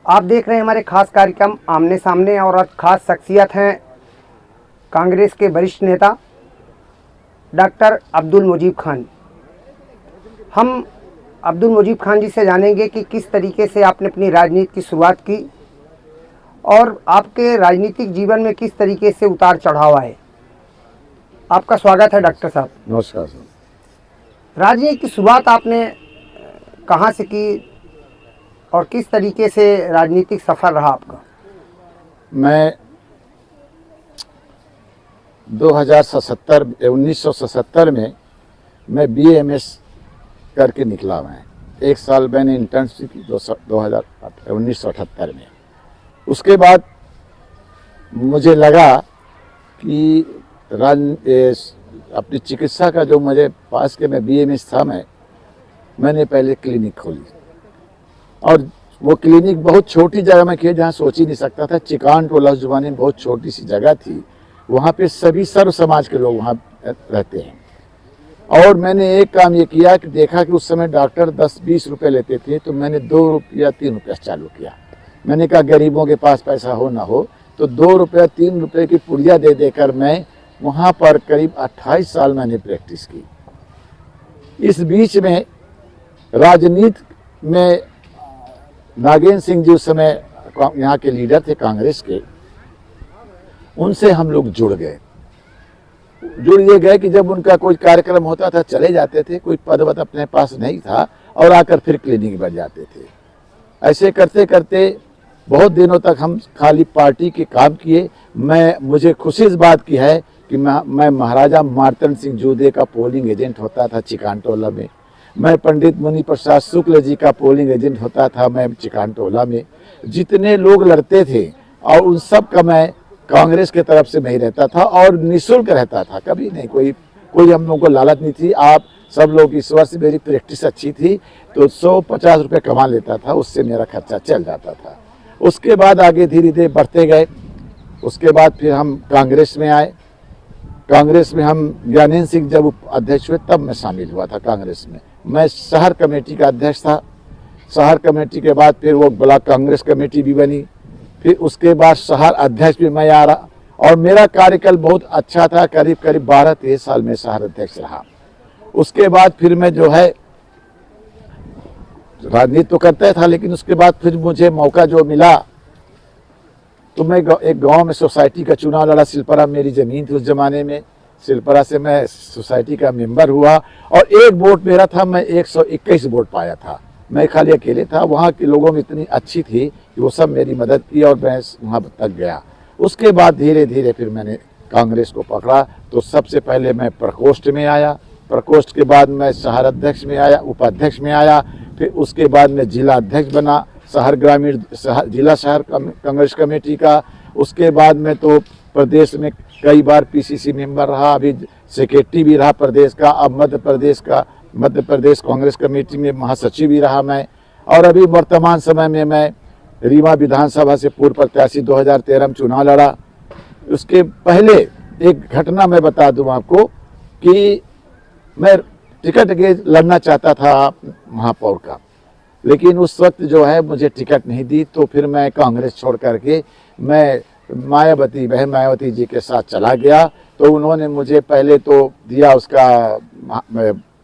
आप देख रहे हैं हमारे खास कार्यक्रम आमने सामने और आज खास शख्सियत हैं कांग्रेस के वरिष्ठ नेता डॉक्टर अब्दुल मुजीब खान। हम अब्दुल मुजीब खान जी से जानेंगे कि किस तरीके से आपने अपनी राजनीति की शुरुआत की और आपके राजनीतिक जीवन में किस तरीके से उतार चढ़ाव आए। आपका स्वागत है डॉक्टर साहब। नमस्कार सर। राजनीति की शुरुआत आपने कहाँ से की और किस तरीके से राजनीतिक सफर रहा आपका? मैं 1977 में मैं BA-MS करके निकला। मैं एक साल मैंने इंटर्नशिप की 1978 में। उसके बाद मुझे लगा कि अपनी चिकित्सा का जो मुझे पास के मैं BA-MS था, मैंने पहले क्लिनिक खोली और वो क्लिनिक बहुत छोटी जगह में किया, जहाँ सोच ही नहीं सकता था। चिकान टोला उस ज़माने में बहुत छोटी सी जगह थी, वहाँ पे सभी सर्व समाज के लोग वहाँ रहते हैं। और मैंने एक काम ये किया कि देखा कि उस समय डॉक्टर 10-20 रुपये लेते थे, तो मैंने 2 रुपया 3 रुपया चालू किया। मैंने कहा गरीबों के पास पैसा हो ना हो, तो 2 रुपया 3 रुपये की पुड़िया दे देकर मैं वहाँ पर करीब 28 साल मैंने प्रैक्टिस की। इस बीच में राजनीति में नागेंद्र सिंह जी उस समय यहाँ के लीडर थे कांग्रेस के, उनसे हम लोग जुड़ ये गए कि जब उनका कोई कार्यक्रम होता था चले जाते थे, कोई पद वद अपने पास नहीं था और आकर फिर क्लिनिक बन जाते थे। ऐसे करते करते बहुत दिनों तक हम खाली पार्टी के काम किए। मुझे खुशी इस बात की है कि मैं महाराजा मार्तंड सिंह जूदे का पोलिंग एजेंट होता था चिकान टोला में। मैं पंडित मुनि प्रसाद शुक्ल जी का पोलिंग एजेंट होता था मैं चिकान टोला में। जितने लोग लड़ते थे और उन सब का मैं कांग्रेस के तरफ से नहीं रहता था और निःशुल्क रहता था। कभी नहीं कोई हम लोगों को लालच नहीं थी। आप सब लोग, इस वर्ष मेरी प्रैक्टिस अच्छी थी तो 150 रुपये कमा लेता था, उससे मेरा खर्चा चल जाता था। उसके बाद आगे धीरे धीरे बढ़ते गए। उसके बाद फिर हम कांग्रेस में आए। कांग्रेस में हम ज्ञानेंद्र सिंह जब अध्यक्ष हुए तब मैं शामिल हुआ था कांग्रेस में। मैं शहर कमेटी का अध्यक्ष था। शहर कमेटी के बाद फिर वो ब्लॉक कांग्रेस कमेटी भी बनी। फिर उसके बाद शहर अध्यक्ष भी मैं आ रहा और मेरा कार्यकाल बहुत अच्छा था। करीब 12-13 साल में शहर अध्यक्ष रहा। उसके बाद फिर मैं जो है राजनीति तो करता था, लेकिन उसके बाद फिर मुझे मौका जो मिला तो मैं एक गांव में सोसाइटी का चुनाव लड़ा। सिलपरा मेरी ज़मीन थी उस ज़माने में। सिलपरा से मैं सोसाइटी का मेंबर हुआ और एक वोट मेरा था। मैं 121 वोट पाया था। मैं खाली अकेले था। वहाँ के लोगों में इतनी अच्छी थी कि वो सब मेरी मदद की और मैं वहाँ तक गया। उसके बाद धीरे धीरे फिर मैंने कांग्रेस को पकड़ा। तो सबसे पहले मैं प्रकोष्ठ में आया। प्रकोष्ठ के बाद मैं शहर अध्यक्ष में आया, उपाध्यक्ष में आया। फिर उसके बाद मैं जिला अध्यक्ष बना शहर ग्रामीण जिला शहर कांग्रेस कमेटी का। उसके बाद में तो प्रदेश में कई बार PCC मेंबर रहा, अभी सेक्रेटरी भी रहा प्रदेश का। अब मध्य प्रदेश कांग्रेस कमेटी में महासचिव भी रहा मैं। और अभी वर्तमान समय में मैं रीवा विधानसभा से पूर्व प्रत्याशी 2013 में चुनाव लड़ा। उसके पहले एक घटना मैं बता दूं आपको कि मैं टिकट लड़ना चाहता था महापौर का, लेकिन उस वक्त जो है मुझे टिकट नहीं दी। तो फिर मैं कांग्रेस छोड़ करके मैं बहन मायावती जी के साथ चला गया। तो उन्होंने मुझे पहले तो दिया उसका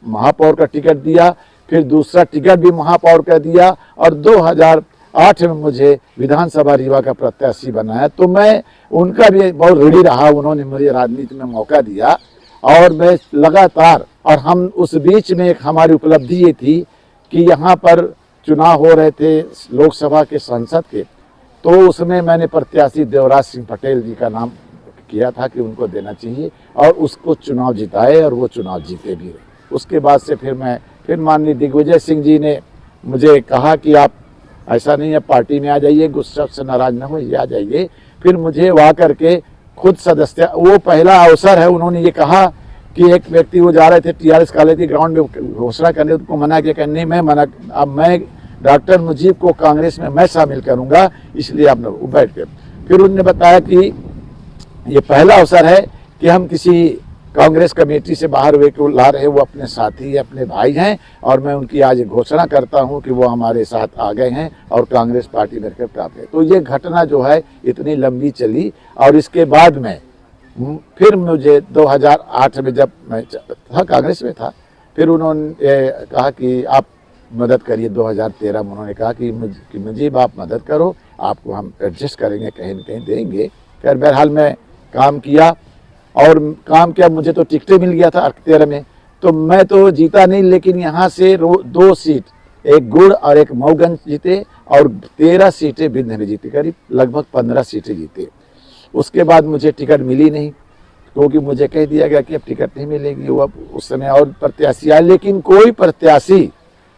महापौर का टिकट दिया, फिर दूसरा टिकट भी महापौर का दिया और 2008 में मुझे विधानसभा रीवा का प्रत्याशी बनाया। तो मैं उनका भी बहुत ऋणी रहा। उन्होंने मुझे राजनीति में मौका दिया और मैं लगातार, और हम उस बीच में एक हमारी उपलब्धि ये थी कि यहाँ पर चुनाव हो रहे थे लोकसभा के सांसद के। तो उसमें मैंने प्रत्याशी देवराज सिंह पटेल जी का नाम किया था कि उनको देना चाहिए और उसको चुनाव जिताए और वो चुनाव जीते भी। उसके बाद से फिर माननीय दिग्विजय सिंह जी ने मुझे कहा कि आप ऐसा नहीं है, पार्टी में आ जाइए, गुस्सा से नाराज न होइए, आ जाइए। फिर मुझे वहाँ करके खुद सदस्य, वो पहला अवसर है। उन्होंने ये कहा कि एक व्यक्ति वो जा रहे थे TRS कॉलेज के ग्राउंड में घोषणा करने, उनको मना किया कि नहीं मैं डॉक्टर मुजीब को कांग्रेस में मैं शामिल करूंगा, इसलिए आप लोग बैठ गए। फिर उन्होंने बताया कि ये पहला अवसर है कि हम किसी कांग्रेस कमेटी से बाहर हुए को ला रहे वो अपने साथी अपने भाई हैं और मैं उनकी आज घोषणा करता हूं कि वो हमारे साथ आ गए हैं और कांग्रेस पार्टी में प्राप्त है। तो ये घटना जो है इतनी लंबी चली और इसके बाद में फिर मुझे 2008 में जब मैं था कांग्रेस में था, फिर उन्होंने कहा कि आप मदद करिए। 2013 में उन्होंने कहा कि मुझे आप मदद करो, आपको हम एडजस्ट करेंगे, कहीं न कहीं देंगे। खैर बहरहाल मैं काम किया और काम किया, मुझे तो टिकटें मिल गया था 13 में, तो मैं तो जीता नहीं, लेकिन यहाँ से 2 सीट, एक गुड़ और एक मऊगंज जीते और 13 सीटें बिंद में जीती, करीब लगभग 15 सीटें जीते। उसके बाद मुझे टिकट मिली नहीं, क्योंकि मुझे कह दिया गया कि अब टिकट नहीं मिलेगी। वो अब उस समय और प्रत्याशी आए, लेकिन कोई प्रत्याशी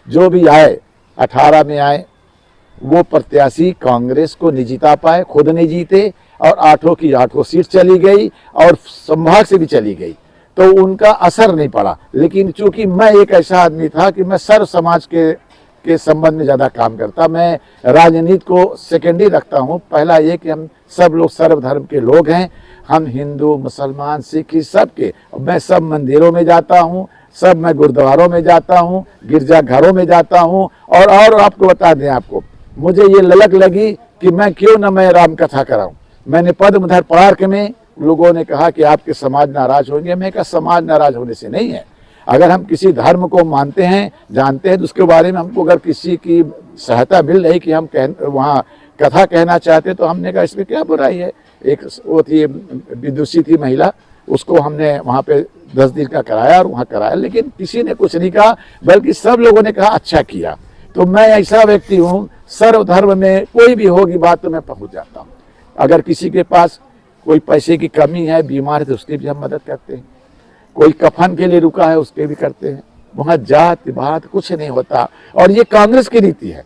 जो भी आए 18 में आए वो प्रत्याशी कांग्रेस को नहीं जिता पाए, खुद नहीं जीते और 8 की 8 सीट चली गई और संभाग से भी चली गई, तो उनका असर नहीं पड़ा। लेकिन चूंकि मैं एक ऐसा आदमी था कि मैं सर्व समाज के संबंध में ज़्यादा काम करता, मैं राजनीति को सेकेंडरी रखता हूँ। पहला ये कि हम सब लोग सर्वधर्म के लोग हैं, हम हिंदू मुसलमान सिख सबके, मैं सब मंदिरों में जाता हूँ, सब मैं गुरुद्वारों में जाता हूँ, गिरजा घरों में जाता हूँ। और आपको बता दें, आपको मुझे ये ललक लगी कि मैं क्यों न मैं राम कथा कराऊं। मैंने पद्मधर पार्क में, लोगों ने कहा कि आपके समाज नाराज होंगे, मैं कहा समाज नाराज होने से नहीं है। अगर हम किसी धर्म को मानते हैं, जानते हैं, तो उसके बारे में हमको अगर किसी की सहायता मिल रही कि हम वहाँ कथा कहना चाहते, तो हमने कहा इसमें क्या बुराई है। एक वो थी विदुषी थी महिला, उसको हमने वहाँ पे 10 दिन का कराया और वहाँ कराया, लेकिन किसी ने कुछ नहीं कहा, बल्कि सब लोगों ने कहा अच्छा किया। तो मैं ऐसा व्यक्ति हूँ, सर्वधर्म में कोई भी होगी बात तो मैं पहुँच जाता हूँ। अगर किसी के पास कोई पैसे की कमी है, बीमार है, तो उसकी भी हम मदद करते हैं। कोई कफन के लिए रुका है, उसके भी करते हैं। वहाँ जात पात कुछ नहीं होता। और ये कांग्रेस की नीति है,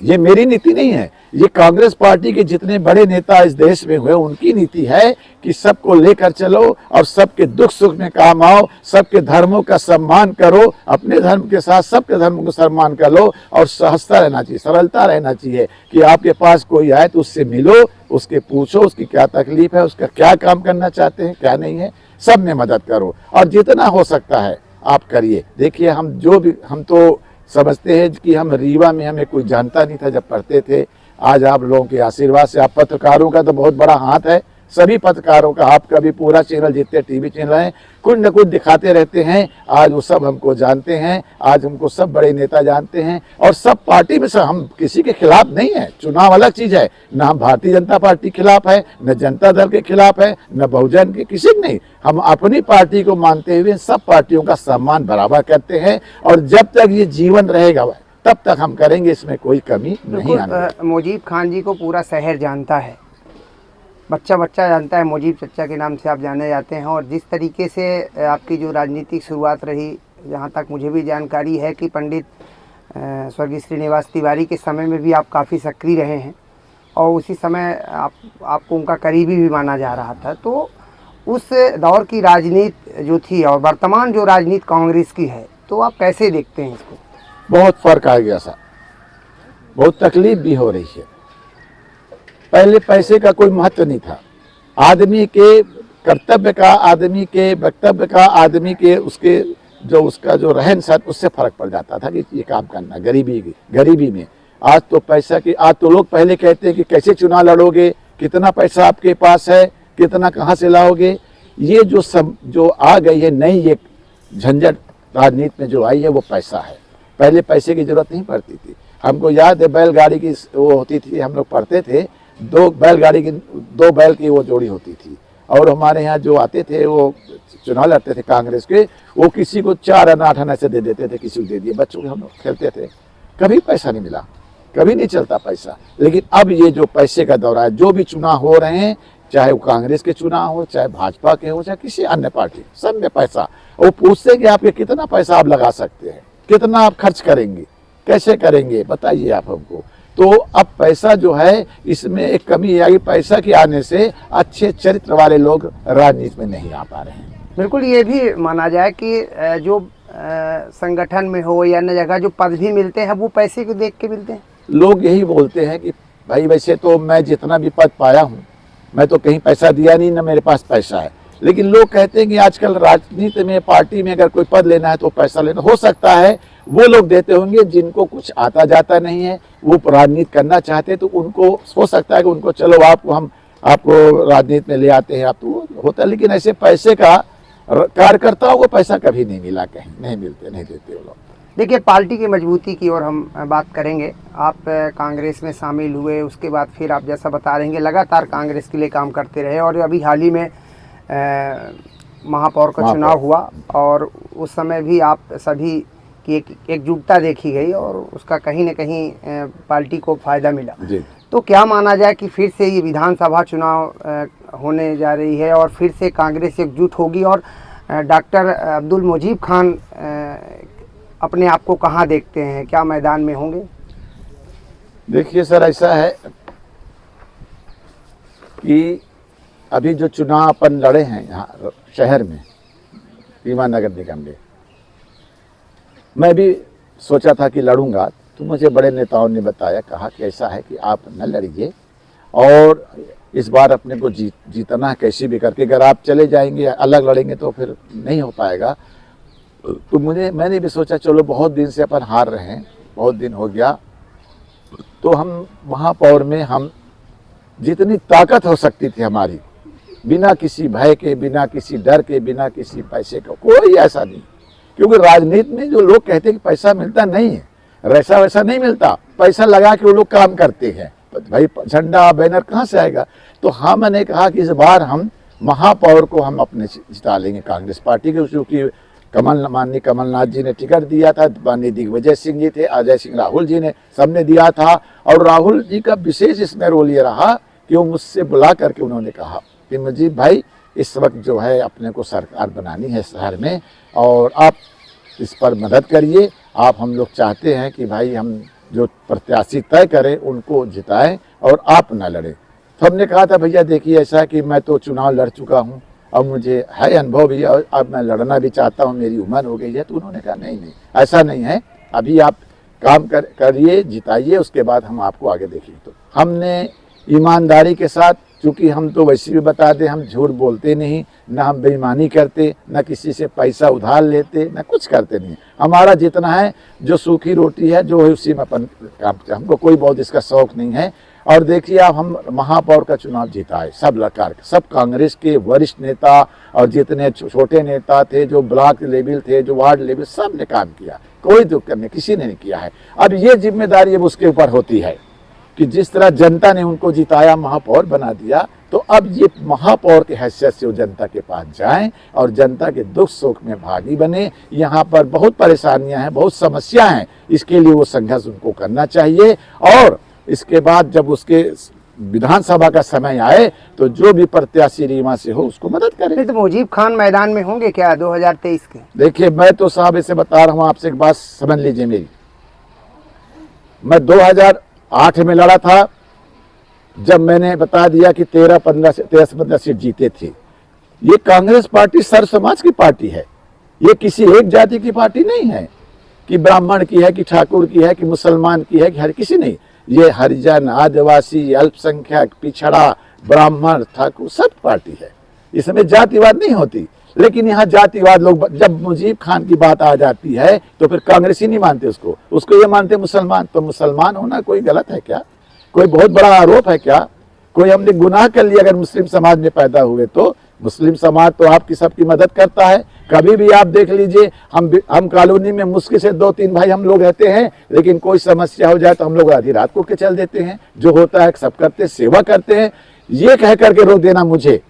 ये मेरी नीति नहीं है, ये कांग्रेस पार्टी के जितने बड़े नेता इस देश में हुए उनकी नीति है कि सबको लेकर चलो और सबके दुख सुख में काम आओ, सबके धर्मों का सम्मान करो, अपने धर्म के साथ सबके धर्म को सम्मान कर लो और सहजता रहना चाहिए, सरलता रहना चाहिए कि आपके पास कोई आए तो उससे मिलो, उसके पूछो उसकी क्या तकलीफ है, उसका क्या काम करना चाहते हैं, क्या नहीं है, सब में मदद करो और जितना हो सकता है आप करिए। देखिए हम तो समझते हैं कि हम रीवा में हमें कोई जानता नहीं था जब पढ़ते थे। आज आप लोगों के आशीर्वाद से, आप पत्रकारों का तो बहुत बड़ा हाथ है, सभी पत्रकारों का, आपका भी पूरा चैनल जितने टीवी चैनल हैं कुछ न कुछ दिखाते रहते हैं। आज वो सब हमको जानते हैं, आज हमको सब बड़े नेता जानते हैं और सब पार्टी में से हम किसी के खिलाफ नहीं है। चुनाव अलग चीज है, ना हम भारतीय जनता पार्टी के खिलाफ है, न जनता दल के खिलाफ है, न बहुजन के, किसी नहीं। हम अपनी पार्टी को मानते हुए सब पार्टियों का सम्मान बराबर करते हैं और जब तक ये जीवन रहेगा तब तक हम करेंगे, इसमें कोई कमी नहीं आनी। मुजीब खान जी को पूरा शहर जानता है, बच्चा बच्चा जानता है, मुजीब चच्चा के नाम से आप जाने जाते हैं। और जिस तरीके से आपकी जो राजनीतिक शुरुआत रही, जहाँ तक मुझे भी जानकारी है कि पंडित स्वर्गीय श्रीनिवास तिवारी के समय में भी आप काफ़ी सक्रिय रहे हैं और उसी समय आपको उनका करीबी भी माना जा रहा था। तो उस दौर की राजनीति जो थी और वर्तमान जो राजनीति कांग्रेस की है, तो आप कैसे देखते हैं इसको? बहुत फर्क आ गया सा, बहुत तकलीफ भी हो रही है। पहले पैसे का कोई महत्व नहीं था, आदमी के कर्तव्य का, आदमी के वक्तव्य का, आदमी के उसके उसका जो रहन सहन, उससे फर्क पड़ जाता था कि ये काम करना। गरीबी में आज तो पैसा की, आज तो लोग पहले कहते हैं कि कैसे चुनाव लड़ोगे, कितना पैसा आपके पास है, कितना कहाँ से लाओगे। ये जो आ गई है नई एक झंझट राजनीति में जो आई है, वो पैसा है। पहले पैसे की जरूरत नहीं पड़ती थी। हमको याद है बैलगाड़ी की वो होती थी, हम लोग पढ़ते थे, 2 बैल की वो जोड़ी होती थी और हमारे यहाँ जो आते थे वो चुनाव लड़ते थे कांग्रेस के, वो किसी को 4 आना 8 आना से दे देते थे, किसी को दे दिए। बच्चों के हम लोग खेलते थे, कभी पैसा नहीं मिला, कभी नहीं चलता पैसा। लेकिन अब ये जो पैसे का दौरा है, जो भी चुनाव हो रहे हैं, चाहे वो कांग्रेस के चुनाव हो, चाहे भाजपा के हो, चाहे किसी अन्य पार्टी, सब में पैसा। वो पूछते हैं कि आपके कितना पैसा आप लगा सकते हैं, कितना आप खर्च करेंगे, कैसे करेंगे, बताइए आप हमको। तो अब पैसा जो है, इसमें एक कमी आई, पैसा के आने से अच्छे चरित्र वाले लोग राजनीति में नहीं आ पा रहे हैं। बिल्कुल, ये भी माना जाए कि जो संगठन में हो या अन्य जगह जो पद भी मिलते हैं वो पैसे को देख के मिलते हैं। लोग यही बोलते हैं कि भाई वैसे तो मैं जितना भी पद पाया हूँ, मैं तो कहीं पैसा दिया नहीं, ना मेरे पास पैसा है, लेकिन लोग कहते हैं कि आजकल राजनीति में, पार्टी में अगर कोई पद लेना है तो पैसा लेना, हो सकता है वो लोग देते होंगे जिनको कुछ आता जाता नहीं है, वो राजनीति करना चाहते हैं, तो उनको हो सकता है कि उनको चलो हम आपको राजनीति में ले आते हैं, आप तो होता है। लेकिन ऐसे पैसे का कार्यकर्ताओं को पैसा कभी नहीं मिला, कहीं नहीं मिलते, नहीं देते वो लोग। देखिए, पार्टी की मजबूती की और हम बात करेंगे। आप कांग्रेस में शामिल हुए, उसके बाद फिर आप जैसा बता रहे हैं लगातार कांग्रेस के लिए काम करते रहे, और अभी हाल ही में महापौर का चुनाव हुआ और उस समय भी आप सभी की एक एकजुटता देखी गई और उसका कहीं न कहीं पार्टी को फ़ायदा मिला। तो क्या माना जाए कि फिर से ये विधानसभा चुनाव होने जा रही है और फिर से कांग्रेस एकजुट होगी, और डॉक्टर अब्दुल मुजीब खान अपने आप को कहाँ देखते हैं, क्या मैदान में होंगे? देखिए सर, ऐसा है कि अभी जो चुनाव अपन लड़े हैं यहाँ शहर में, रीवा नगर निगम में, मैं भी सोचा था कि लड़ूंगा, तो मुझे बड़े नेताओं ने बताया, कहा कि ऐसा है कि आप न लड़िए और इस बार अपने को जीतना है कैसे भी करके, अगर आप चले जाएंगे अलग लड़ेंगे तो फिर नहीं हो पाएगा। तो मैंने भी सोचा चलो बहुत दिन से अपन हार रहे हैं, बहुत दिन हो गया, तो हम महापौर में हम जितनी ताकत हो सकती थी हमारी, बिना किसी भय के, बिना किसी डर के, बिना किसी पैसे का, कोई ऐसा नहीं, क्योंकि राजनीति में जो लोग कहते हैं कि पैसा मिलता नहीं है, वैसा वैसा नहीं मिलता, पैसा लगा के वो लोग काम करते हैं, भाई झंडा बैनर कहाँ से आएगा। तो हमने कहा कि इस बार हम महापौर को हम अपने जिता लेंगे कांग्रेस पार्टी के, क्योंकि माननीय कमलनाथ जी ने टिकट दिया था, माननीय दिग्विजय सिंह जी थे, अजय सिंह राहुल जी ने सबने दिया था, और राहुल जी का विशेष इसमें रोल ये रहा कि वो मुझसे बुला करके उन्होंने कहा कि मुजीब भाई, इस वक्त जो है अपने को सरकार बनानी है शहर में और आप इस पर मदद करिए, आप हम लोग चाहते हैं कि भाई हम जो प्रत्याशी तय करें उनको जिताएं और आप ना लड़ें। तो हमने कहा था भैया देखिए ऐसा है कि मैं तो चुनाव लड़ चुका हूं, अब मुझे है अनुभव भी, और अब मैं लड़ना भी चाहता हूं, मेरी उम्र हो गई है। तो उन्होंने कहा नहीं ऐसा नहीं है, अभी आप काम करिए, जिताइए, उसके बाद हम आपको आगे देखेंगे। तो हमने ईमानदारी के साथ, क्योंकि हम तो वैसे भी बता दें हम झूठ बोलते नहीं, ना हम बेईमानी करते, ना किसी से पैसा उधार लेते, ना कुछ करते नहीं। हमारा जितना है जो सूखी रोटी है जो है उसी में अपन काम, हमको कोई बहुत इसका शौक नहीं है। और देखिए आप, हम महापौर का चुनाव जीता है, सब लड़कार, सब कांग्रेस के वरिष्ठ नेता और जितने छोटे नेता थे, जो ब्लॉक लेवल थे, जो वार्ड लेवल, सब ने काम किया, कोई दुख करने किसी ने नहीं किया है। अब ये जिम्मेदारी अब उसके ऊपर होती है कि जिस तरह जनता ने उनको जिताया, महापौर बना दिया, तो अब ये महापौर के हैसियत से वो जनता के पास जाएं और जनता के दुख सुख में भागी बने। यहाँ पर बहुत परेशानियां हैं, बहुत समस्या हैं, इसके लिए वो संघर्ष उनको करना चाहिए। और इसके बाद जब उसके विधानसभा का समय आए तो जो भी प्रत्याशी रीवा से हो उसको मदद करें। तो मुजीब खान मैदान में होंगे क्या 2023 के? देखिए मैं तो साहब इसे बता रहा हूँ, आपसे एक बात समझ लीजिए मेरी, मैं 2008 में लड़ा था, जब मैंने बता दिया कि 13-15 सीट जीते थे। ये कांग्रेस पार्टी सर्व समाज की पार्टी है, ये किसी एक जाति की पार्टी नहीं है कि ब्राह्मण की है, कि ठाकुर की है, कि मुसलमान की है, कि हर किसी नहीं। ये हरिजन, आदिवासी, अल्पसंख्यक, पिछड़ा, ब्राह्मण, ठाकुर सब पार्टी है, इसमें जातिवाद नहीं होती। लेकिन यहाँ जातिवाद लोग, जब मुजीब खान की बात आ जाती है तो फिर कांग्रेसी नहीं मानते उसको ये मानते मुसलमान। तो मुसलमान होना कोई गलत है क्या? कोई बहुत बड़ा आरोप है क्या? कोई हमने गुनाह कर लिया अगर मुस्लिम समाज में पैदा हुए? तो मुस्लिम समाज तो आपकी सबकी मदद करता है। कभी भी आप देख लीजिए, हम कॉलोनी में मुश्किल से 2-3 भाई हम लोग रहते हैं, लेकिन कोई समस्या हो जाए तो हम लोग आधी रात को के चल देते हैं। जो होता है सब करते, सेवा करते हैं। ये कह करके रोक देना मुझे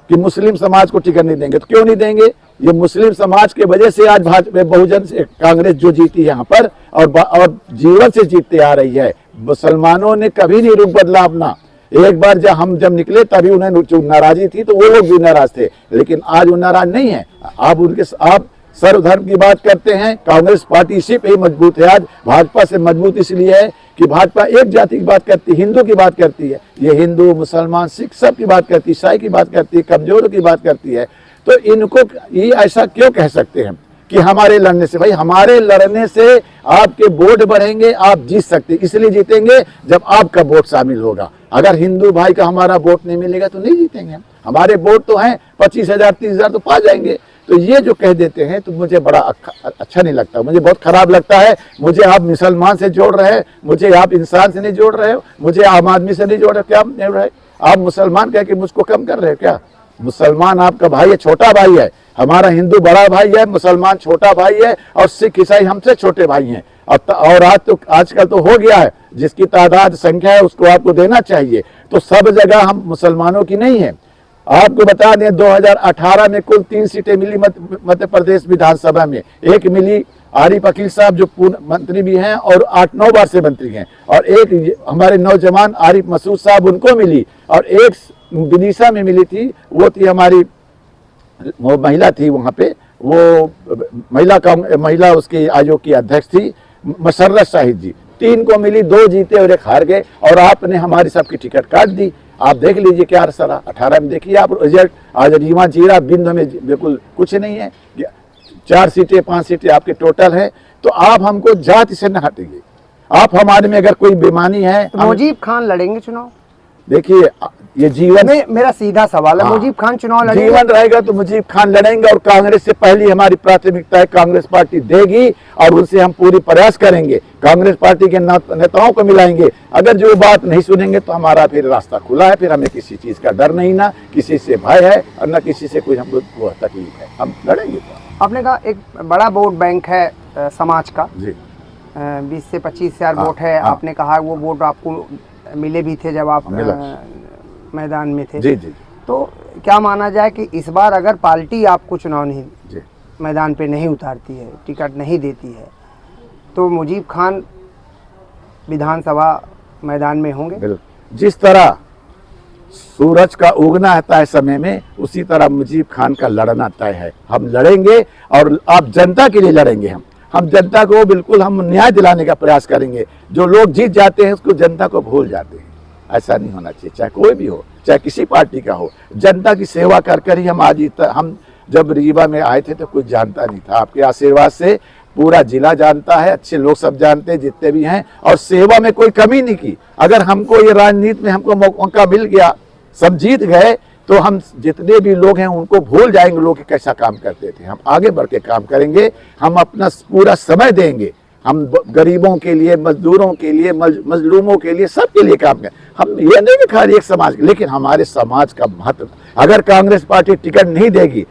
कि मुस्लिम समाज को टिकट नहीं देंगे, तो क्यों नहीं देंगे? ये मुस्लिम समाज के वजह से आज भाजपा बहुजन से कांग्रेस जो जीती यहाँ पर और जीवन से जीतते आ रही है। मुसलमानों ने कभी नहीं रुख बदला अपना। एक बार जब निकले तभी उन्हें नाराजी थी, तो वो लोग भी नाराज थे, लेकिन आज वो नाराज नहीं है। आप सर्वधर्म की बात करते हैं, कांग्रेस पार्टी इसी पे ही मजबूत है। आज भाजपा से मजबूत इसलिए है कि भाजपा एक जाति की बात करती है, हिंदू की बात करती है। ये हिंदू, मुसलमान, सिख सब की बात करती है, ईसाई की बात करती है, कमजोरों की बात करती है। तो इनको ये ऐसा क्यों कह सकते हैं कि हमारे लड़ने से? भाई हमारे लड़ने से आपके वोट बढ़ेंगे, आप जीत सकते। इसलिए जीतेंगे जब आपका वोट शामिल होगा। अगर हिंदू भाई का हमारा वोट नहीं मिलेगा तो नहीं जीतेंगे। हमारे वोट तो हैं 25,000 30,000 तो पा जाएंगे। तो ये जो कह देते हैं तो मुझे बड़ा अच्छा नहीं लगता, मुझे बहुत खराब लगता है। मुझे आप मुसलमान से जोड़ रहे हैं, मुझे आप इंसान से नहीं जोड़ रहे हो, मुझे आम आदमी से नहीं जोड़ रहे, क्या जोड़ रहे? आप मुसलमान कह के मुझको कम कर रहे हो क्या? मुसलमान आपका भाई है, छोटा भाई है, हमारा हिंदू बड़ा भाई है, मुसलमान छोटा भाई है, और सिख ईसाई हमसे छोटे भाई हैं। और आजकल तो हो गया है, जिसकी तादाद संख्या है उसको आपको देना चाहिए। तो सब जगह हम मुसलमानों की नहीं है। आपको बता दें 2018 में कुल 3 सीटें मिली मध्य प्रदेश विधानसभा में। एक मिली आरिफ अकील साहब जो पूर्ण मंत्री भी हैं और 8-9 बार से मंत्री हैं, और एक हमारे नौजवान आरिफ मसूद साहब उनको मिली, और एक विदिशा में मिली थी, वो थी हमारी वो महिला थी वहाँ पे, वो महिला उसकी आयोग की अध्यक्ष थी मसर्रत शाहिद जी। 3 को मिली, 2 जीते और 1 हार गए, और आपने हमारी सबकी टिकट काट दी। आप देख लीजिए क्या रहा 18 में, देखिए आप रिजल्ट। आज रीवा जीरा बिंद में बिल्कुल कुछ नहीं है, 4 सीटें 5 सीटें आपके टोटल है। तो आप हमको जाति से न हटेंगे, आप हमारे में अगर कोई बेईमानी है। तो मुजीब खान लड़ेंगे चुनाव? देखिए ये जीवन में मेरा सीधा सवाल है, मुजीब खान चुनाव लड़ेंगे? जीवन रहेगा तो मुजीब खान लड़ेंगे, और कांग्रेस से पहली हमारी प्राथमिकता है कांग्रेस पार्टी देगी, और उनसे हम पूरी प्रयास करेंगे, कांग्रेस पार्टी के नेताओं को मिलाएंगे। अगर जो बात नहीं सुनेंगे तो हमारा फिर रास्ता खुला है, फिर हमें किसी चीज का डर नहीं, ना किसी से भय है और न किसी से कोई हमको तकलीफ है, हम लड़ेंगे। आपने कहा एक बड़ा वोट बैंक है समाज का जी, 20 से 25 हजार वोट है। आपने कहा वो वोट आपको मिले भी थे जब आप मैदान में थे। जी जी। तो क्या माना जाए कि इस बार अगर पार्टी आपको चुनाव नहीं मैदान पे नहीं उतारती है, टिकट नहीं देती है, तो मुजीब खान विधानसभा मैदान में होंगे? जिस तरह सूरज का उगना आता है समय में, उसी तरह मुजीब खान का लड़ना तय है। हम लड़ेंगे, और आप जनता के लिए लड़ेंगे। हम जनता को बिल्कुल हम न्याय दिलाने का प्रयास करेंगे। जो लोग जीत जाते हैं उसको जनता को भूल जाते हैं, ऐसा नहीं होना चाहिए। चाहे कोई भी हो, चाहे किसी पार्टी का हो, जनता की सेवा कर कर ही हम आज हम जब रीवा में आए थे तो कुछ जानता नहीं था। आपके आशीर्वाद से पूरा जिला जानता है, अच्छे लोग सब जानते हैं जितने भी हैं, और सेवा में कोई कमी नहीं की। अगर हमको ये राजनीति में हमको मौका मिल गया, सब जीत गए, तो हम जितने भी लोग हैं उनको भूल जाएंगे लोग कैसा काम करते थे। हम आगे बढ़ के काम करेंगे, हम अपना पूरा समय देंगे, हम गरीबों के लिए, मजदूरों के लिए, मजलूमों के लिए, सबके लिए काम करें। हम ये नहीं कि खाली एक समाज, लेकिन हमारे समाज का महत्व। अगर कांग्रेस पार्टी टिकट नहीं देगी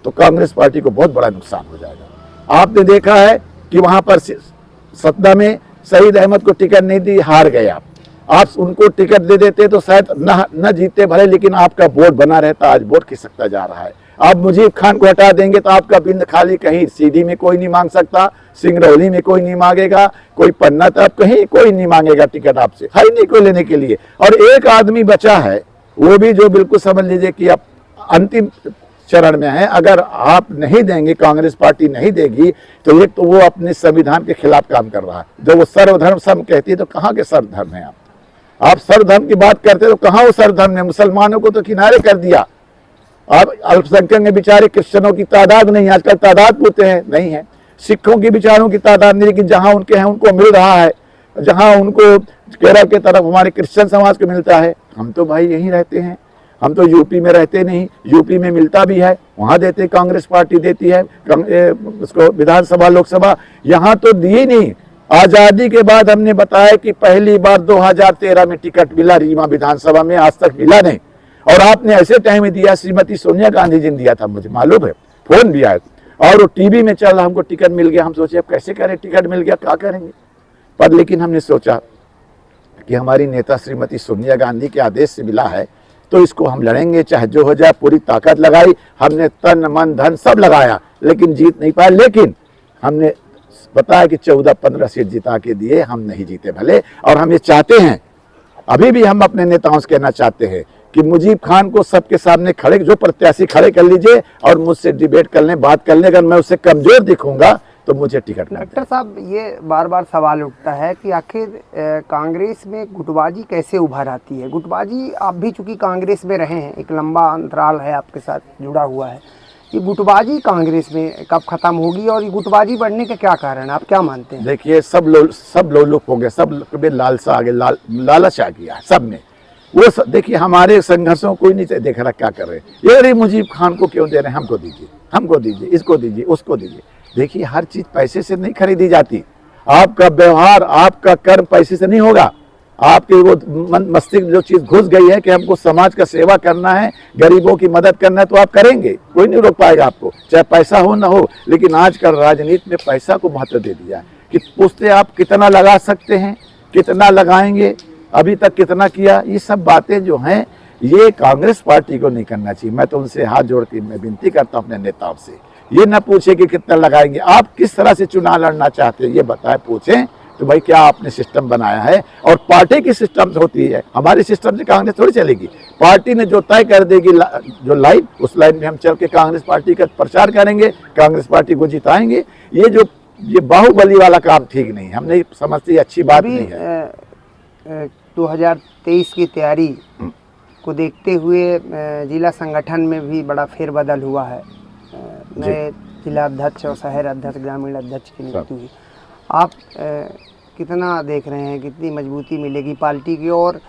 तो कांग्रेस पार्टी को बहुत बड़ा नुकसान हो जाएगा। आपने देखा है कि वहां पर सतना में शहीद अहमद को टिकट नहीं दी, हार गए आप उनको टिकट दे देते तो शायद न जीते भले, लेकिन आपका वोट बना रहता। आज वोट खिसकता जा रहा है। आप मुजीब खान को हटा देंगे तो आपका बिंद खाली, कहीं सीधी में कोई नहीं मांग सकता, सिंगरौली में कोई नहीं मांगेगा, कोई पन्ना तक कहीं कोई नहीं मांगेगा टिकट आपसे, है नहीं कोई लेने के लिए। और एक आदमी बचा है, वो भी जो बिल्कुल समझ लीजिए कि अब अंतिम चरण में है। अगर आप नहीं देंगे, कांग्रेस पार्टी नहीं देगी, तो एक तो वो अपने संविधान के खिलाफ काम कर रहा है। जब वो सर्वधर्म सम कहती है तो कहाँ के सर्वधर्म है? आप सर्वधर्म की बात करते तो कहाँ वो सर्वधर्म है? मुसलमानों को तो किनारे कर दिया। अब अल्पसंख्यक में बेचारे क्रिश्चनों की तादाद नहीं, आजकल तादाद पूछते हैं, नहीं है। सिखों की बेचारों की तादाद नहीं, लेकिन जहां उनके हैं उनको मिल रहा है, जहां उनको केरल के तरफ हमारे क्रिश्चियन समाज को मिलता है। हम तो भाई यहीं रहते हैं, हम तो यूपी में रहते नहीं, यूपी में मिलता भी है, वहां देते, कांग्रेस पार्टी देती है उसको विधानसभा लोकसभा, यहाँ तो दिए नहीं। आजादी के बाद हमने बताया कि पहली बार 2013 में टिकट मिला रीवा विधानसभा में, आज तक मिला नहीं। और आपने ऐसे टाइम में दिया, श्रीमती सोनिया गांधी जी ने दिया था, मुझे मालूम है, फोन भी आया, और वो टीवी में चल रहा, हमको टिकट मिल गया। हम सोचे अब कैसे करें, टिकट मिल गया क्या करेंगे, पर लेकिन हमने सोचा कि हमारी नेता श्रीमती सोनिया गांधी के आदेश से मिला है तो इसको हम लड़ेंगे, चाहे जो हो जाए। पूरी ताकत लगाई हमने, तन मन धन सब लगाया, लेकिन जीत नहीं पाया। लेकिन हमने बताया कि 14-15 सीट जिता के दिए, हम नहीं जीते भले। और हम ये चाहते हैं, अभी भी हम अपने नेताओं से कहना चाहते हैं कि मुजीब खान को सबके सामने खड़े, जो प्रत्याशी खड़े कर लीजिए और मुझसे डिबेट कर लें, बात कर लें। अगर मैं उससे कमजोर दिखूंगा तो मुझे टिकट ना। डॉक्टर साहब, ये बार बार सवाल उठता है कि आखिर कांग्रेस में गुटबाजी कैसे उभर आती है? गुटबाजी, आप भी चूंकि कांग्रेस में रहे हैं, एक लंबा अंतराल है आपके साथ जुड़ा हुआ है, ये गुटबाजी कांग्रेस में कब खत्म होगी और ये गुटबाजी बढ़ने का क्या कारण है, आप क्या मानते हैं? देखिए, सब लोग हो गए, सब में लालसा आ गया, लालच आ गया सब में। देखिए हमारे संघर्षों को कोई नहीं देख रहा क्या कर रहे हैं। ये अरे मुजीब खान को क्यों दे रहे हैं, हमको दीजिए, हमको दीजिए, इसको दीजिए, उसको दीजिए। देखिए हर चीज पैसे से नहीं खरीदी जाती। आपका व्यवहार, आपका कर्म पैसे से नहीं होगा। आपके वो मस्तिष्क जो चीज घुस गई है कि हमको समाज का सेवा करना है, गरीबों की मदद करना है, तो आप करेंगे, कोई नहीं रोक पाएगा आपको, चाहे पैसा हो ना हो। लेकिन आजकल राजनीति में पैसा को महत्व दे दिया है कि पूछते आप कितना लगा सकते हैं, कितना लगाएंगे, अभी तक कितना किया। ये सब बातें जो हैं ये कांग्रेस पार्टी को नहीं करना चाहिए। मैं तो उनसे हाथ जोड़ के मैं विनती करता हूं अपने नेताओं से, ये ना पूछे कि कितना लगाएंगे, आप किस तरह से चुनाव लड़ना चाहते हैं ये बताएं, पूछें तो भाई क्या आपने सिस्टम बनाया है। और पार्टी की सिस्टम होती है, हमारे सिस्टम से कांग्रेस थोड़ी चलेगी। पार्टी ने जो तय कर देगी जो लाइन, उस लाइन में हम चल के कांग्रेस पार्टी का प्रचार करेंगे, कांग्रेस पार्टी को जिताएंगे। ये बाहुबली वाला काम ठीक नहीं, हम नहीं समझते, अच्छी बात नहीं है। 2023 की तैयारी को देखते हुए जिला संगठन में भी बड़ा फेरबदल हुआ है। नए जिला अध्यक्ष और शहर अध्यक्ष, ग्रामीण अध्यक्ष की नियुक्ति हुई। आप कितना देख रहे हैं, कितनी मजबूती मिलेगी पार्टी की, और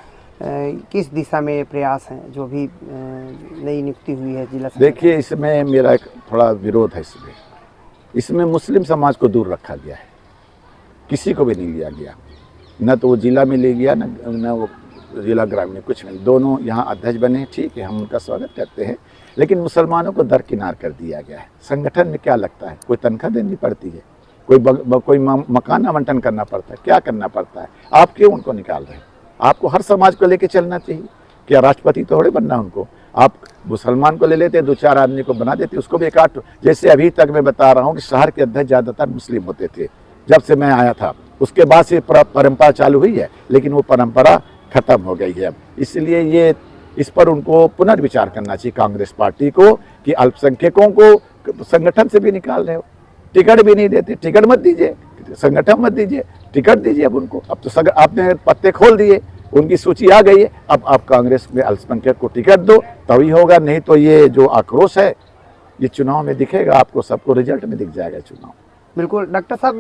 किस दिशा में प्रयास हैं जो भी नई नियुक्ति हुई है जिला संगठन? देखिए इसमें मेरा एक थोड़ा विरोध है। इसमें मुस्लिम समाज को दूर रखा गया है, किसी को भी नहीं लिया गया, न तो वो जिला में ले गया न वो जिला ग्रामीण, कुछ नहीं। दोनों यहाँ अध्यक्ष बने, ठीक है, हम उनका स्वागत करते हैं, लेकिन मुसलमानों को दरकिनार कर दिया गया है। संगठन में क्या लगता है, कोई तनख्वाह देनी पड़ती है, कोई मकान आवंटन करना पड़ता है, क्या करना पड़ता है? आप क्यों उनको निकाल रहे हैं? आपको हर समाज को लेके चलना चाहिए। क्या राष्ट्रपति थोड़े बनना उनको? आप मुसलमान को ले लेते, 2-4 आदमी को बना देते, उसको भी एक जैसे अभी तक मैं बता रहा हूँ कि शहर के अध्यक्ष ज़्यादातर मुस्लिम होते थे जब से मैं आया था। उसके बाद से परंपरा चालू हुई है, लेकिन वो परंपरा खत्म हो गई है। इसलिए ये इस पर उनको पुनर्विचार करना चाहिए कांग्रेस पार्टी को कि अल्पसंख्यकों को संगठन से भी निकाल रहे हो, टिकट भी नहीं देते। टिकट मत दीजिए, संगठन मत दीजिए, टिकट दीजिए। अब उनको अब तो आपने पत्ते खोल दिए, उनकी सूची आ गई है। अब आप कांग्रेस में अल्पसंख्यक को टिकट दो तभी होगा, नहीं तो ये जो आक्रोश है ये चुनाव में दिखेगा आपको, सबको रिजल्ट में दिख जाएगा चुनाव। बिल्कुल डॉक्टर साहब,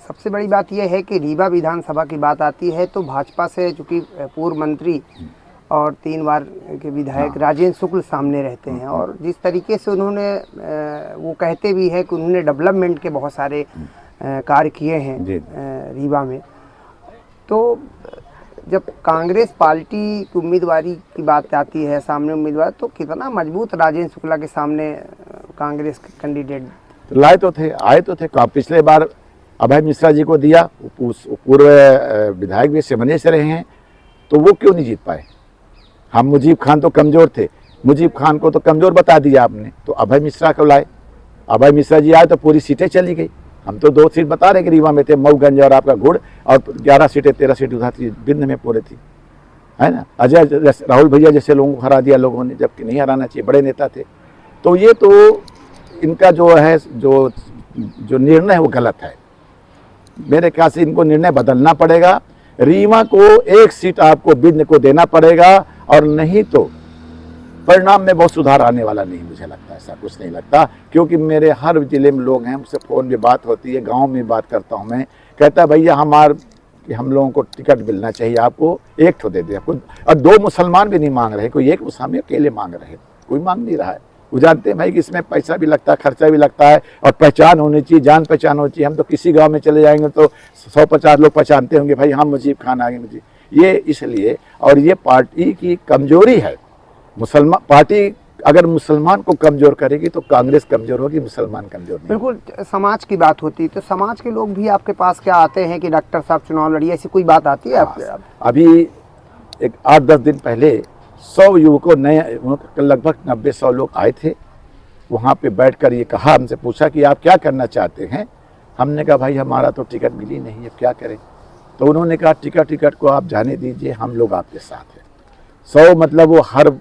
सबसे बड़ी बात यह है कि रीवा विधानसभा की बात आती है तो भाजपा से चूँकि पूर्व मंत्री और 3 बार के विधायक राजेंद्र शुक्ल सामने रहते हैं, और जिस तरीके से उन्होंने वो कहते भी हैं कि उन्होंने डेवलपमेंट के बहुत सारे कार्य किए हैं रीवा में। तो जब कांग्रेस पार्टी की उम्मीदवारी की बात आती है, सामने उम्मीदवार, तो कितना मजबूत राजेंद्र शुक्ला के सामने कांग्रेस के कैंडिडेट आए तो थे। पिछले बार अभय मिश्रा जी को दिया, पूर्व विधायक भी सिमने से रहे हैं, तो वो क्यों नहीं जीत पाए? हम मुजीब खान तो कमज़ोर थे, मुजीब खान को तो कमज़ोर बता दिया आपने, तो अभय मिश्रा को लाए। अभय मिश्रा जी आए तो पूरी सीटें चली गई। हम तो 2 सीट बता रहे कि रीवा में थे, मऊगंज और आपका गुड़, और 11 सीटें 13 सीट उधर थी, बिंद में पूरे थी, है ना। अजय राहुल भैया जैसे लोगों को हरा दिया लोगों ने, जबकि नहीं हराना चाहिए, बड़े नेता थे। तो ये तो इनका जो है जो निर्णय है वो गलत है। मेरे ख्याल से इनको निर्णय बदलना पड़ेगा। रीवा को 1 सीट आपको बिंद को देना पड़ेगा, और नहीं तो परिणाम में बहुत सुधार आने वाला नहीं, मुझे लगता है, ऐसा कुछ नहीं लगता। क्योंकि मेरे हर जिले में लोग हैं, मुझसे फ़ोन में बात होती है, गांव में बात करता हूं मैं, कहता है भैया हम लोगों को टिकट मिलना चाहिए, आपको 1 ठो दे दिया। और 2 मुसलमान भी नहीं मांग रहे, कोई 1 मुसलमान अकेले मांग रहे, कोई मांग नहीं रहा है। वो जानते हैं भाई कि इसमें पैसा भी लगता है, खर्चा भी लगता है, और पहचान होनी चाहिए, जान पहचान होनी चाहिए। हम तो किसी गांव में चले जाएंगे तो 150 लोग पहचानते होंगे, भाई हम मुजीब खान आ गए मुझे। ये इसलिए, और ये पार्टी की कमजोरी है। मुसलमान पार्टी अगर मुसलमान को कमजोर करेगी तो कांग्रेस कमजोर होगी, मुसलमान कमजोर नहीं। बिल्कुल। समाज की बात होती है तो समाज के लोग भी आपके पास क्या आते हैं कि डॉक्टर साहब चुनाव लड़िए, ऐसी कोई बात आती है आपके? अभी एक 8-10 दिन पहले 100 युवकों, नए लगभग 90-100 लोग आए थे। वहाँ पे बैठकर ये कहा, हमसे पूछा कि आप क्या करना चाहते हैं। हमने कहा भाई हमारा तो टिकट मिली नहीं है, क्या करें। तो उन्होंने कहा टिकट को आप जाने दीजिए, हम लोग आपके साथ हैं। 100 मतलब वो हर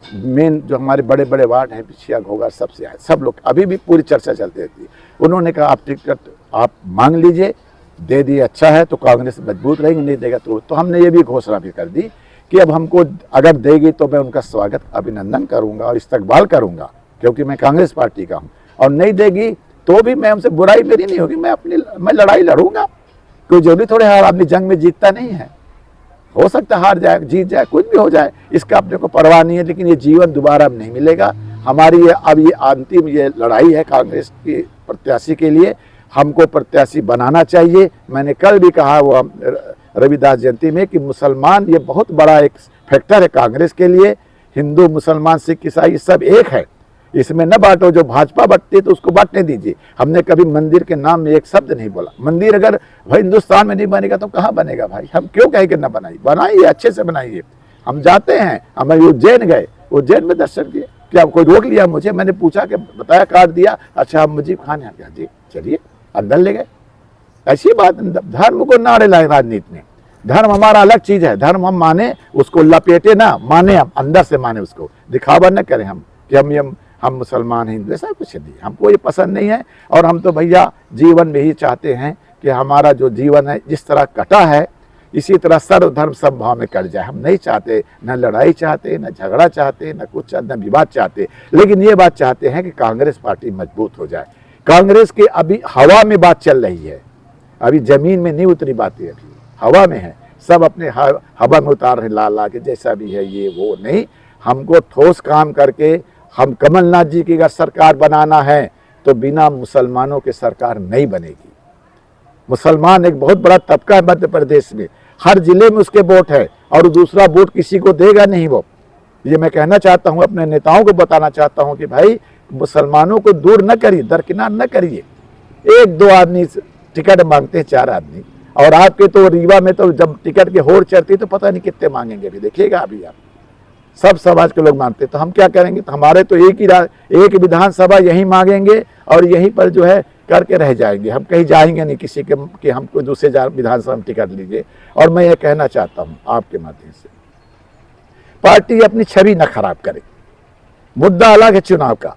मेन जो हमारे बड़े बड़े वार्ड हैं, पिछिया घोगा, सबसे आए, सब लोग। अभी भी पूरी चर्चा चलती रहती है। उन्होंने कहा आप टिकट आप मांग लीजिए, दे दिए अच्छा है तो कांग्रेस मजबूत रहेगी, नहीं देगा तो हमने ये भी घोषणा भी कर दी कि अब हमको अगर देगी तो मैं उनका स्वागत अभिनंदन करूंगा और इस्तकबाल करूंगा, क्योंकि मैं कांग्रेस पार्टी का हूं। और नहीं देगी तो भी मैं उनसे, बुराई मेरी नहीं होगी, मैं लड़ाई लड़ूंगा। कोई जरूरी थोड़े हर आदमी जंग में जीतता नहीं है। हो सकता है हार जाए, जीत जाए, कुछ भी हो जाए, इसका अपने को परवाह नहीं है, लेकिन ये जीवन दोबारा अब नहीं मिलेगा। हमारी ये अब ये अंतिम ये लड़ाई है कांग्रेस की प्रत्याशी के लिए, हमको प्रत्याशी बनाना चाहिए। मैंने कल भी कहा वो रविदास जयंती में कि मुसलमान ये बहुत बड़ा एक फैक्टर है कांग्रेस के लिए। हिंदू, मुसलमान, सिख, ईसाई सब एक है, इसमें न बांटो। जो भाजपा बांटती है तो उसको बांटने दीजिए। हमने कभी मंदिर के नाम में एक शब्द नहीं बोला। मंदिर अगर भाई हिंदुस्तान में नहीं बनेगा तो कहाँ बनेगा भाई? हम क्यों कहें कि न बनाइए? बनाइए, अच्छे से बनाइए। हम जाते हैं, हम उज्जैन गए, उज्जैन में दर्शन किए, क्या कोई रोक लिया मुझे? मैंने पूछा कि बताया, कार्ड दिया, अच्छा हम मुजीब खान यहाँ गया, जी चलिए, अंदर ले गए। ऐसी बात, धर्म को ना लाए राजनीति में। धर्म हमारा अलग चीज है, धर्म हम माने, उसको लपेटे ना, माने हम अंदर से माने, उसको दिखावा न करें हम कि हम मुसलमान हिंदू, ऐसा कुछ नहीं, हमको ये पसंद नहीं है। और हम तो भैया जीवन में ही चाहते हैं कि हमारा जो जीवन है जिस तरह कटा है इसी तरह सर्वधर्म समभाव में कट जाए। हम नहीं चाहते, न लड़ाई चाहते, न झगड़ा चाहते, न कुछ, न विवाद चाहते, लेकिन ये बात चाहते हैं कि कांग्रेस पार्टी मजबूत हो जाए। कांग्रेस की अभी हवा में बात चल रही है, अभी जमीन में नहीं उतरी बातें, अभी हवा में है। सब अपने हवा में उतार रहे, ला ला के जैसा भी है ये वो नहीं। हमको ठोस काम करके, हम कमलनाथ जी की अगर सरकार बनाना है तो बिना मुसलमानों के सरकार नहीं बनेगी। मुसलमान एक बहुत बड़ा तबका है मध्य प्रदेश में, हर जिले में उसके वोट है, और दूसरा वोट किसी को देगा नहीं वो। ये मैं कहना चाहता हूँ, अपने नेताओं को बताना चाहता हूँ कि भाई मुसलमानों को दूर न करिए, दरकिनार न करिए। एक दो आदमी टिकट मांगते हैं, 4 आदमी, और आपके तो रीवा में तो जब टिकट की होड़ चढ़ती तो पता नहीं कितने मांगेंगे। अभी देखिएगा, अभी आप सब समाज के लोग मांगते, तो हम क्या करेंगे? तो हमारे तो एक विधानसभा यहीं मांगेंगे और यहीं पर जो है करके रह जाएंगे। हम कहीं जाएंगे नहीं किसी के कि हमको दूसरे विधानसभा में टिकट लीजिए। और मैं ये कहना चाहता हूँ आपके माध्यम से, पार्टी अपनी छवि न खराब करे। मुद्दा अलग है चुनाव का,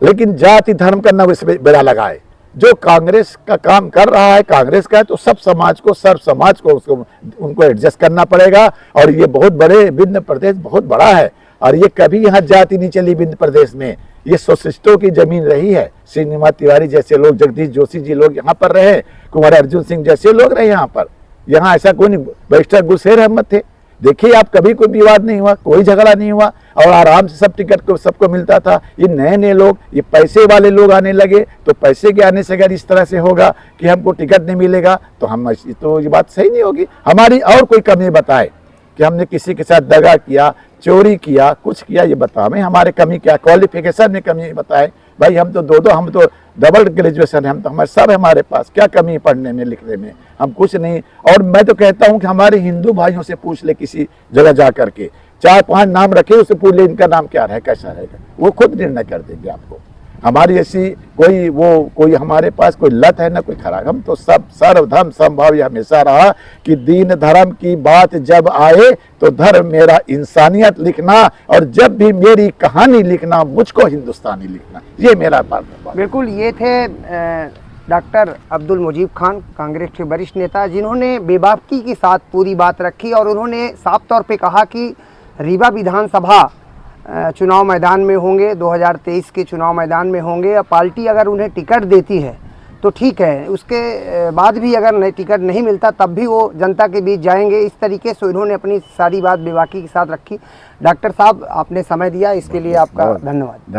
लेकिन जाति धर्म का न इसमें बेड़ा लगाए। जो कांग्रेस का काम कर रहा है, कांग्रेस का है, तो सब समाज को, सर्व समाज को उनको एडजस्ट करना पड़ेगा। और ये बहुत बड़े विंध्य प्रदेश बहुत बड़ा है, और ये कभी यहाँ जाति नहीं चली विंध्य प्रदेश में। ये सोशिस्टों की जमीन रही है। श्रीनिवास तिवारी जैसे लोग, जगदीश जोशी जी लोग यहाँ पर रहे, कुंवर अर्जुन सिंह जैसे लोग रहे यहाँ पर। यहाँ ऐसा कोई नहीं, बैरिस्टर गुलशेर अहमद थे, देखिए आप, कभी कोई विवाद नहीं हुआ, कोई झगड़ा नहीं हुआ, और आराम से सब टिकट को सबको मिलता था। ये नए नए लोग, ये पैसे वाले लोग आने लगे, तो पैसे के आने से अगर इस तरह से होगा कि हमको टिकट नहीं मिलेगा तो हम, तो ये बात सही नहीं होगी। हमारी और कोई कमी बताए कि हमने किसी के साथ दगा किया, चोरी किया, कुछ किया, ये बताएं हमारे कमी क्या, क्वालिफिकेशन में कमी बताए। भाई हम तो हम तो डबल ग्रेजुएशन है, हम तो हमारे सब हमारे पास, क्या कमी है पढ़ने में लिखने में? हम कुछ नहीं। और मैं तो कहता हूं कि हमारे हिंदू भाइयों से पूछ ले, किसी जगह जा करके 4-5 नाम रखे, उससे पूछ ले इनका नाम क्या है, कैसा रहेगा, वो खुद निर्णय कर देंगे आपको। हमारी ऐसी कोई हमारे पास कोई लत है ना कोई खराब। हम तो सब सर्वधर्म समभाव ये हमेशा रहा कि दीन धर्म की बात जब आए तो धर्म मेरा इंसानियत लिखना, और जब भी मेरी कहानी लिखना मुझको हिंदुस्तानी लिखना, ये मेरा बात। बिल्कुल, ये थे डॉक्टर अब्दुल मुजीब खान, कांग्रेस के वरिष्ठ नेता, जिन्होंने बेबाकी के साथ पूरी बात रखी। और उन्होंने साफ तौर पे कहा कि रीवा विधानसभा चुनाव मैदान में होंगे, 2023 के चुनाव मैदान में होंगे। पार्टी अगर उन्हें टिकट देती है तो ठीक है, उसके बाद भी अगर टिकट नहीं मिलता तब भी वो जनता के बीच जाएंगे। इस तरीके से उन्होंने अपनी सारी बात बेबाकी के साथ रखी। डॉक्टर साहब, आपने समय दिया, इसके लिए आपका धन्यवाद।